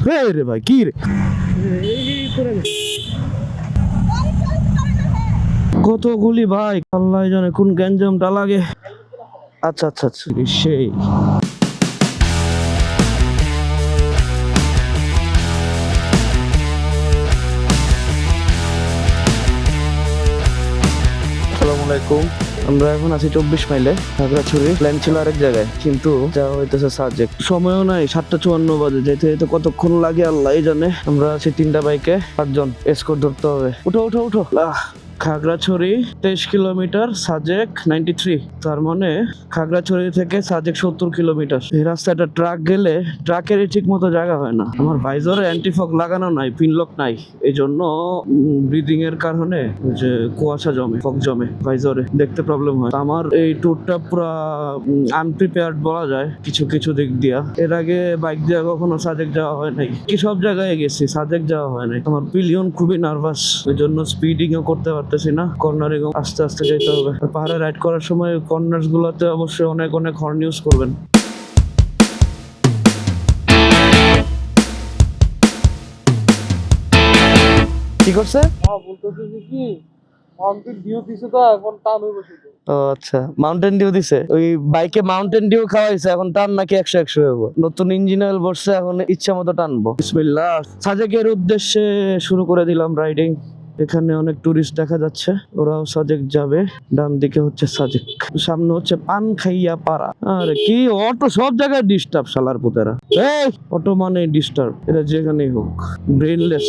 রে ভাই কি রে, কত গুলি ভাই, আল্লাহ জানে কোন গ্যাঞ্জামটা লাগে। আচ্ছা আচ্ছা আচ্ছা, সেই আসসালামু আলাইকুম। আমরা এখন আছি 24 মাইলে খাগড়াছড়ি। প্ল্যান ছিল আরেক জায়গায়, কিন্তু যাওয়া হইতেছে সাজেক। সময়ও নাই, 7:54 বাজে। যেতে যেতে কতক্ষণ লাগে আল্লাহ জানে। আমরা আছি 3টা বাইকে, 8 জন। এসকর্ট ধরতে হবে। উঠো উঠো উঠো। খাগড়াছড়ি 23 কিলোমিটার, সাজেক 93। তার মানে খাগড়াছড়ি থেকে সাজেক 70 কিলোমিটার। এই রাস্তাটা ট্রাক গেলে ট্রাকেরই ঠিক মতো জায়গা হয় না। আমার ভাইজরে অ্যান্টিফগ লাগানো নাই, পিনলক নাই, এই জন্য ব্রিদিং এর কারণে যে কুয়াশা জমে, ফগ জমে ভাইজরে, দেখতে প্রবলেম হয়। আমার এই ট্যুরটা পুরো আনপ্রিপেয়ার্ড বলা যায় কিছু কিছু দিক দিয়া। এর আগে বাইক দিয়ে কখনো সাজেক যাওয়া হয় নাই, কি সব জায়গায় গেছি, সাজেক যাওয়া হয় নাই। আমার পিলিয়ন খুবই নার্ভাস, ওই জন্য স্পিডিংও করতে পারতেছি না। কর্নারিং আস্তে আস্তে যেতে হবে। পাহাড়ে রাইড করার সময় কর্নার্স গুলোতে অবশ্যই অনেক অনেক হর্ন ইউজ করবেন। কি করছে? বলতেছে কি মাউন্টেন ডিউ দিছে তো এখন টান হয়ে বসে। ও আচ্ছা, মাউন্টেন ডিউ দিছে। ওই বাইকে মাউন্টেন ডিউ খাওয়াইছে, এখন টান নাকি 100 হইব। নতুন ইঞ্জিন অয়েল বসছে, এখন ইচ্ছা মতো টানবো। বিসমিল্লাহ। সাজেকের উদ্দেশ্যে শুরু করে দিলাম রাইডিং। এখানে অনেক টুরিস্ট দেখা যাচ্ছে, ওরাও সাজেক যাবে। ডান দিকে হচ্ছে সাজেক, সামনে হচ্ছে পানখাইয়া পাড়া। আরে কি অটো সব জায়গায় ডিস্টার্ব, শালার পুতেরা। এই অটো মানে ডিস্টার্ব, এটা যেখানেই হোক। ব্রেনলেস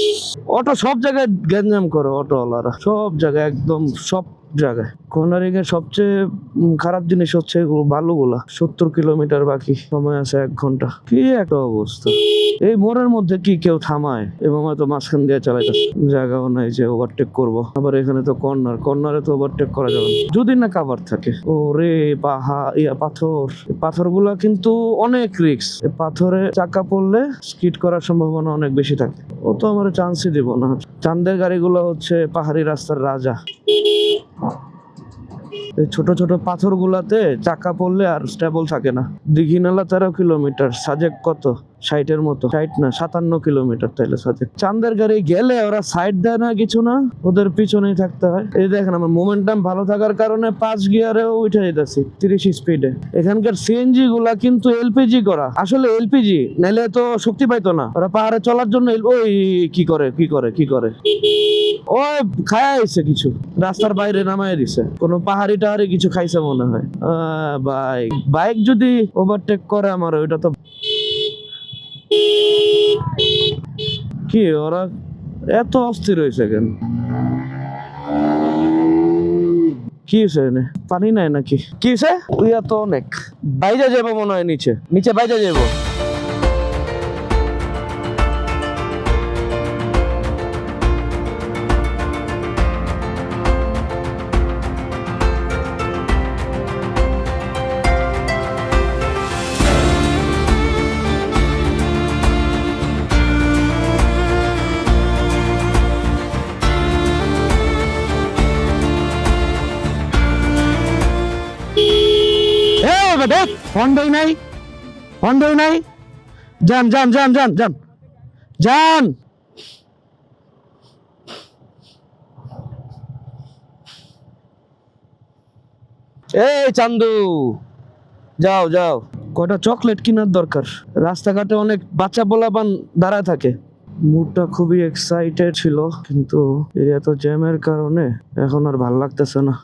অটো সব জায়গায় গ্যাঞ্জাম করে, অটোওয়ালারা সব জায়গায়, একদম সব জায়গায়। কর্নারিং এর সবচেয়ে খারাপ জিনিস হচ্ছে বালুগুলা। 70 কিলোমিটার বাকি, সময় আছে 1 ঘন্টা। কি একটা অবস্থা! এই মোড়ের মধ্যে কি কেউ থামায়? এবং হয়তো মাঝখান দিয়ে চালাইতেছে, জায়গাও নাই যে ওভারটেক করব। আবার এখানে তো কর্নারে তো ওভারটেক করা যাবে না, যদি না কাভার থাকে। ও রে পাথরগুলা কিন্তু অনেক রিস্ক। পাথরে চাকা পড়লে স্কিড করার সম্ভাবনা অনেক বেশি থাকে। ও তো আমার চান্সই দিব না। চান্দের গাড়িগুলো হচ্ছে পাহাড়ি রাস্তার রাজা। ছোট ছোট পাথর গুলাতে চাকা পড়লে আর স্টেবল থাকে না। দীঘিনালা 13 কিলোমিটার, সাজেক কত? 60-এর মতো। 60 না 57 কিলোমিটার। তাইলে সাজেক। চান্দের গাড়ি গেলে ওরা সাইড দেয় না, কিছু না, ওদের পিছনেই থাকতে হয়। এই দেখেন, আমার মোমেন্টাম ভালো থাকার কারণে 5 গিয়ারেও উঠে যেতেছি 30 স্পিডে। এখানকার সিএনজি গুলা কিন্তু এলপিজি করা। আসলে এলপিজি নাইলে তো শক্তি পাইতো না। ওরা পাহাড়ে চলার জন্য ওই কি করে ওই খায়া আইছে, কিছু রাস্তার বাইরে নামায় দিছে। কোনো পাহাড়ি টাহাড়ি কিছু খাইছে মনে হয়। বাইক যদি ওভারটেক করে আমার, ওইটা তো কি, ওরা এত অস্থির হয়েছে কেন? কি হয়েছে? পানি নাই নাকি? কি হয়েছে? তুই তো অনেক বাইজা যাবো মনে হয়, নিচে বাইজা যাবো। হন্ডই নাই। যান। এই চান্দু, যাও। কয়টা চকলেট কেনার দরকার। রাস্তাঘাটে অনেক বাচ্চা পোলাপান দাঁড়ায় থাকে। মুডটা খুবই এক্সাইটেড ছিল, কিন্তু এত জ্যামের কারণে এখন আর ভাল লাগতেছে না।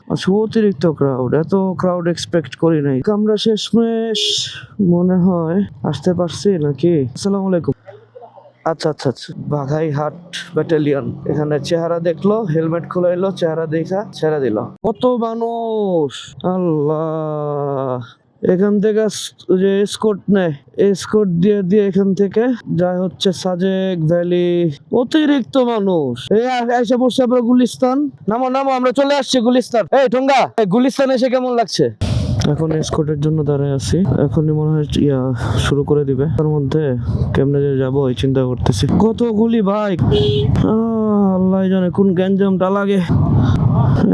অতিরিক্ত ক্রাউড, এত ক্রাউড এক্সপেক্ট করি নাই। আমরা শেষমেশ মনে হয় আসতে পারছি নাকি। আসসালামু আলাইকুম। আচ্ছা, বাঘাইহাট ব্যাটালিয়ন। এখানে চেহারা দেখলো, হেলমেট খুলাইলো, চেহারা দেখা ছেড়ে দিল। কত মানুষ, আল্লাহ! এখান থেকে যে এসকর্ট নেয়, এসকর্ট দিয়ে এখান থেকে যায় হচ্ছে সাজেক ভ্যালি। অতিরিক্ত মানুষ। এই এসে পড়ছে আমরা গুলিস্তান। নামো, আমরা চলে আসছি গুলিস্তান। এই ঠোঙ্গা, গুলিস্তান এসে কেমন লাগছে? এখন এসকর্টের জন্য দাঁড়ায় আছি। এখনই মনে হয় শুরু করে দিবে। তার মধ্যে কেমনে যে যাবো এই চিন্তা করতেছি। কতগুলি বাইক, আল্লাহ জানে কোন গ্যাঞ্জামটা লাগে।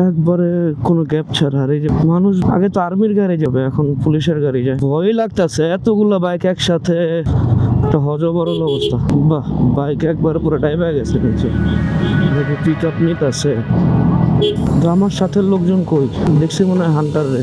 একবারে কোনো গ্যাপ ছাড়া। আর এই যে মানুষ, আগে তো আর্মির গাড়ি যাবে, এখন পুলিশের গাড়ি যায়। ভয় লাগতেছে, এতগুলো বাইক একসাথে একটা হজবরল অবস্থা। বাহ, বাইক একবার পুরো ডাইভে গেছে নিচে। পিক আপ নিতেছে। আমার সাথে লোকজন কই দেখছি, মনে হয় হান্টার রে।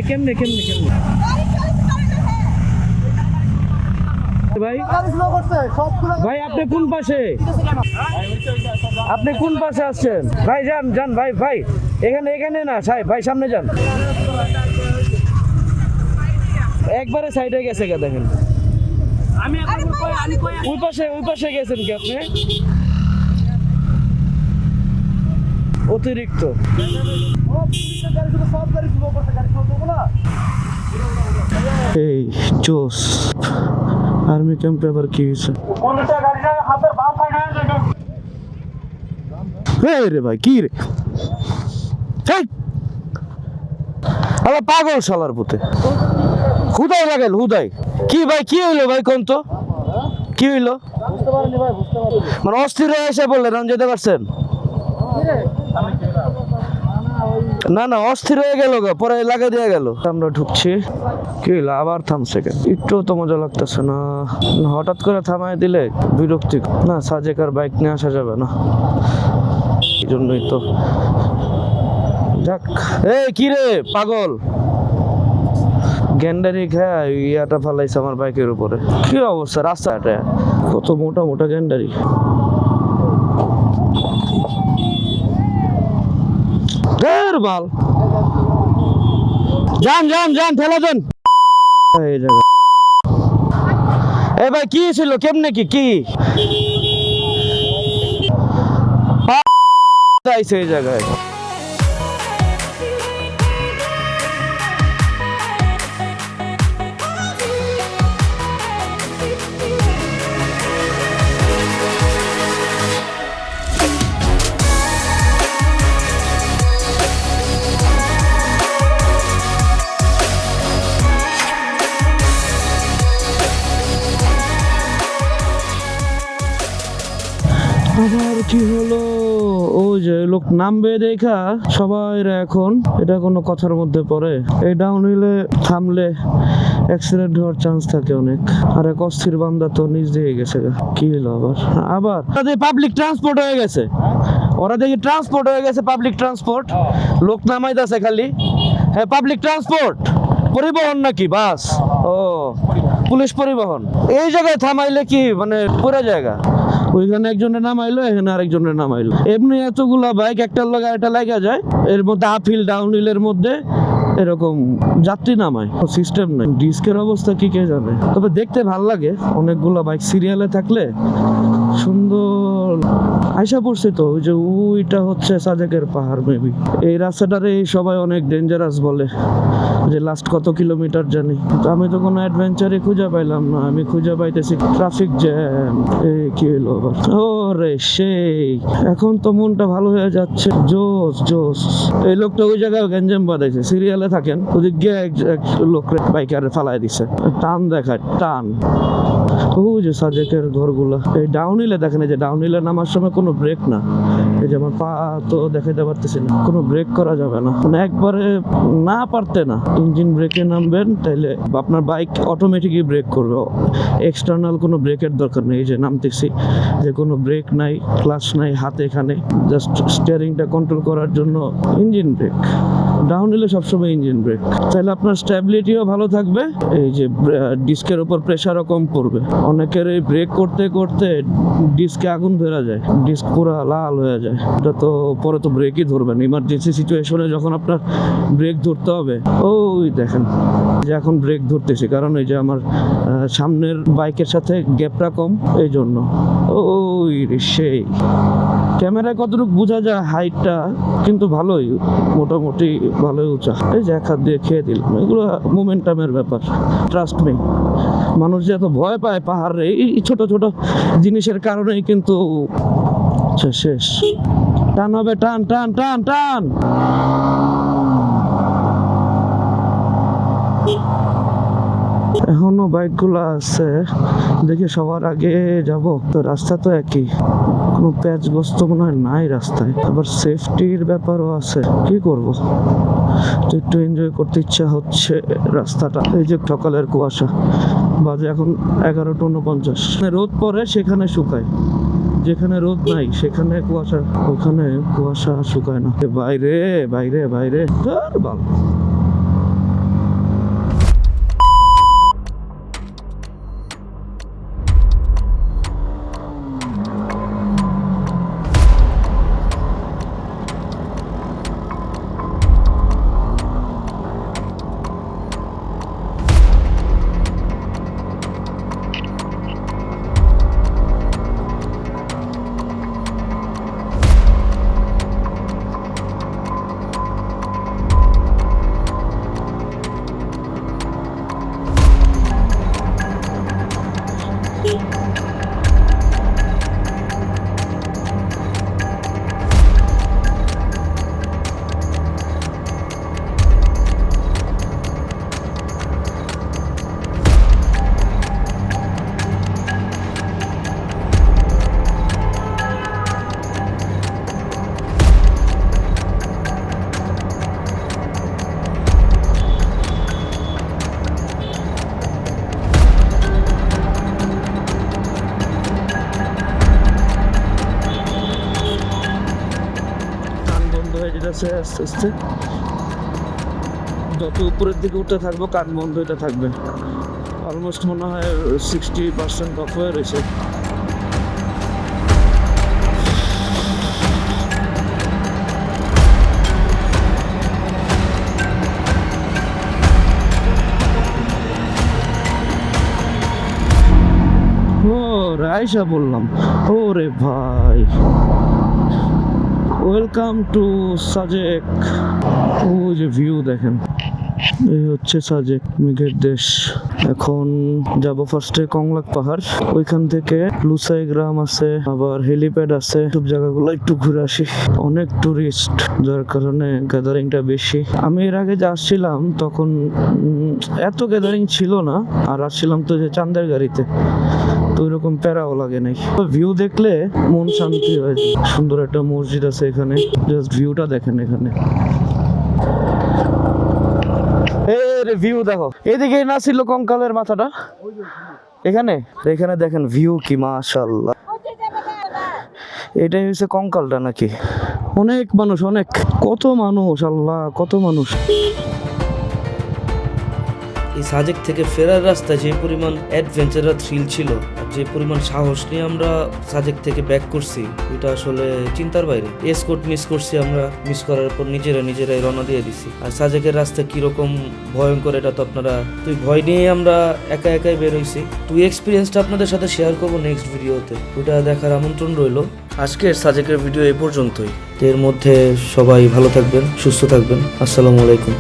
কেমনে কেমনে কেমনে ভাই? ভাই আপনি কোন পাশে? আপনি কোন পাশে আসছেন ভাই? যান যান ভাই, ভাই এখানে এখানে না সাহেব, ভাই সামনে যান। একবারে সাইডে গেছে কে দেখেন? ওই পাশে গেছেন কি আপনি? অতিরিক্ত এই জোস আর্মি ক্যাম্পে আবার কি হয়েছে? রে ভাই কি রে? আবার পাগল শালার পুতে, হুদাই লাগাইল হুদাই। কি ভাই কি হইলো ভাই, কোন তো কি হইলো? মানে অস্থির হয়ে এসে বললেন, আমি যেতে পারছেন না? না অস্থির হয়ে গেল গা, পরে লাগাই দিয়ে গেল। আমরা ঢুকছি, কি হইলো আবার থামছে কেন? একটু তো মজা লাগতেছে না। হঠাৎ করে থামাই দিলে বিরক্তি না, সাজেকার বাইক নিয়ে আসা যাবে না, এই জন্যই তো। যাক, এই কি রে পাগল, গ্যান্ডারি খায় ইয়াটা ফালাইছে আমার বাইকের উপরে। কি অবস্থা রাস্তাটা, কত মোটা মোটা গ্যান্ডারি। বাল যান যান যান, ঠেলা যান। এই জায়গা এ ভাই কি ছিল, কেমনে কি কি আইছে এই জায়গায়? আবার কি হলো? ওই যে লোক নামবে দেখা সবাই এখন এটা কোনো কথার মধ্যে পড়ে? এই ডাউন হিলে থামলে অ্যাক্সিডেন্ট হওয়ার চান্স থাকে অনেক। আর এক অস্থির বান্দা তো নিচ দিয়ে গেছে। কি হলো আবার? আবার পাবলিক ট্রান্সপোর্ট হয়ে গেছে, ওরা দেখি ট্রান্সপোর্ট হয়ে গেছে, পাবলিক ট্রান্সপোর্ট। লোক নামাইতেছে খালি। হ্যাঁ পাবলিক ট্রান্সপোর্ট, পরিবহন নাকি বাস? ও পুলিশ পরিবহন। এই জায়গায় থামাইলে কি মানে পুরো জায়গা, ওইখানে একজনের নামাইলো, এখানে আরেকজনের নামাইলো। এমনি এতগুলা বাইক একটার লগে একটা লাগা যায়, এর মধ্যে আপ হিল ডাউন হিলের মধ্যে এরকম যাত্রী নামায়, সিস্টেম নাই। ডিস্কের অবস্থা কি কে জানে, তবে দেখতে ভাল লাগে। অনেকগুলা বাইক সিরিয়ালে থাকলে সুন্দর। আইসা পড়ছে তো, ওই যে ওইটা হচ্ছে সাজেকের পাহাড় মেবি। এই রাস্তাটারে সবাই অনেক ডেঞ্জারাস বলে, যে লাস্ট কত কিলোমিটার জানি। কিন্তু আমি তো কোনো অ্যাডভেঞ্চারই খুঁজে পাইলাম না, আমি খুঁজে পাইতেছি ট্রাফিক জ্যাম। এই কি হলো আবার? ও রে সেই, এখন তো মনটা ভালো হয়ে যাচ্ছে। জোস জোস। এই লোকটা ওই জায়গায় গ্যাঞ্জাম বাঁধাইছে, সিরিয়ালে থাকেন, ওদিক গিয়ে এক লোক বাইকারে ফালাই দিছে। টান দেখায় টান। ওই যে সাজেকের ঘরগুলা। এই ডাউন হিলে দেখেন, এই যে ডাউন হিলে নামার সময় কোনো ব্রেক না। এই যে আমার পা তো দেখাইতে পারতেছি না, কোনো ব্রেক করা যাবে না, মানে একবারে না পারতে না। ইঞ্জিন ব্রেকে নামবেন তাইলে আপনার বাইক অটোমেটিকই ব্রেক করবে, এক্সটার্নাল কোনো ব্রেকের দরকার নেই। এই যে নামতেছি, যে কোনো ব্রেক নাই, ক্লাচ নাই হাতে, এখানে জাস্ট স্টিয়ারিংটা কন্ট্রোল করার জন্য ইঞ্জিন ব্রেক। ডাউন হিলে সবসময় ইঞ্জিন ব্রেক, তাহলে আপনার স্ট্যাবিলিটিও ভালো থাকবে। এই যে ডিস্কের উপর প্রেশারও কম পড়বে। অনেকের এই ব্রেক করতে করতে ডিস্কে আগুন ধরা যায়, ডিস্ক পুরো লাল হয়ে যায়। এটা তো পরে তো ব্রেকই ধরবেন, ইমার্জেন্সি সিচুয়েশনে যখন আপনার ব্রেক ধরতে হবে। ওই দেখেন যে এখন ব্রেক ধরতেছি, কারণ এই যে আমার সামনের বাইকের সাথে গ্যাপটা কম, এই জন্য। ওই ওই রে সেই ক্যামেরায় কতটুকু বোঝা যায় হাইটটা, কিন্তু ভালোই, মোটামুটি ভালোই উঁচা। এই যে এক হাত দিয়ে খেয়ে দিলাম, এগুলো মোমেন্টামের ব্যাপার, ট্রাস্ট মি। মানুষ যে এত ভয় পায় পাহাড়ে এই ছোট ছোট জিনিসের কারণেই কিন্তু শেষ। টান হবে, টান টান টান টান। এখনো বাইকগুলো আছে, দেখি সবার আগে যাব। তো রাস্তা তো একই, কোনো প্যাচগ্রস্ত মনে হয় নাই রাস্তায়। আবার সেফটির ব্যাপারও আছে, কি করব, তো একটু এনজয় করতে ইচ্ছা হচ্ছে রাস্তাটা। এই যে সকালের কুয়াশা, বাজে এখন 11:49। রোদ পড়ে সেখানে শুকায়, যেখানে রোদ নাই সেখানে কুয়াশা, ওখানে কুয়াশা শুকায় না। বাইরে বাইরে বাইরে ভালো। আস্তে আস্তে যত উপরের দিকে উঠতে থাকবো কান বন্ধ হইতে থাকবে। অলমোস্ট মনে হয় 60% অফ হয়ে রয়েছে। ও রাইসা বললাম, ও রে ভাই, ওয়েলকাম টু সাজেক। ও যে ভিউ দেখেন, এই হচ্ছে সাজেক, মেঘের দেশ। এখন যাব ফার্স্টে কংলাক পাহাড়, ওইখান থেকে লুসাই গ্রাম আছে, আবার হেলিপ্যাড আছে, সব জায়গাগুলো একটু ঘুরে আসি। অনেক টুরিস্ট, যার কারণে গ্যাদারিংটা বেশি। আমি এর আগে যে আসছিলাম তখন এত গ্যাদারিং ছিল না, আর আসছিলাম তো যে চাঁদের গাড়িতে, তো ওইরকম প্যারাও লাগে নাই। ভিউ দেখলে মন শান্তি হয়। সুন্দর একটা মসজিদ আছে এখানে, জাস্ট ভিউটা দেখেন এখানে। ভিউ দেখো, এদিকে না ছিল কঙ্কালের মাথাটা, এখানে এখানে দেখেন ভিউ কি মাশাআল্লাহ। এটাই হচ্ছে কঙ্কালটা নাকি? অনেক মানুষ, অনেক, কত মানুষ, আল্লাহ কত মানুষ। এই সাজেক থেকে ফেরার রাস্তায় যে পরিমাণ অ্যাডভেঞ্চার আর থ্রিল ছিল, যে পরিমাণ সাহস নিয়ে আমরা সাজেক থেকে ব্যাক করছি, এটা আসলে চিন্তার বাইরে। এসকোর্ট মিস করছি আমরা, মিস করার পর নিজেরাই রওনা দিয়ে দিছি। আর সাজেকের রাস্তা কিরকম ভয়ঙ্কর এটা তো আপনারা, তুই ভয় নিয়ে আমরা একাই বের হইছি। তুই এক্সপিরিয়েন্সটা আপনাদের সাথে শেয়ার করবো নেক্সট ভিডিওতে, ওটা দেখার আমন্ত্রণ রইল। আজকের সাজেকের ভিডিও এই পর্যন্তই। এর মধ্যে সবাই ভালো থাকবেন, সুস্থ থাকবেন। আসসালামু আলাইকুম।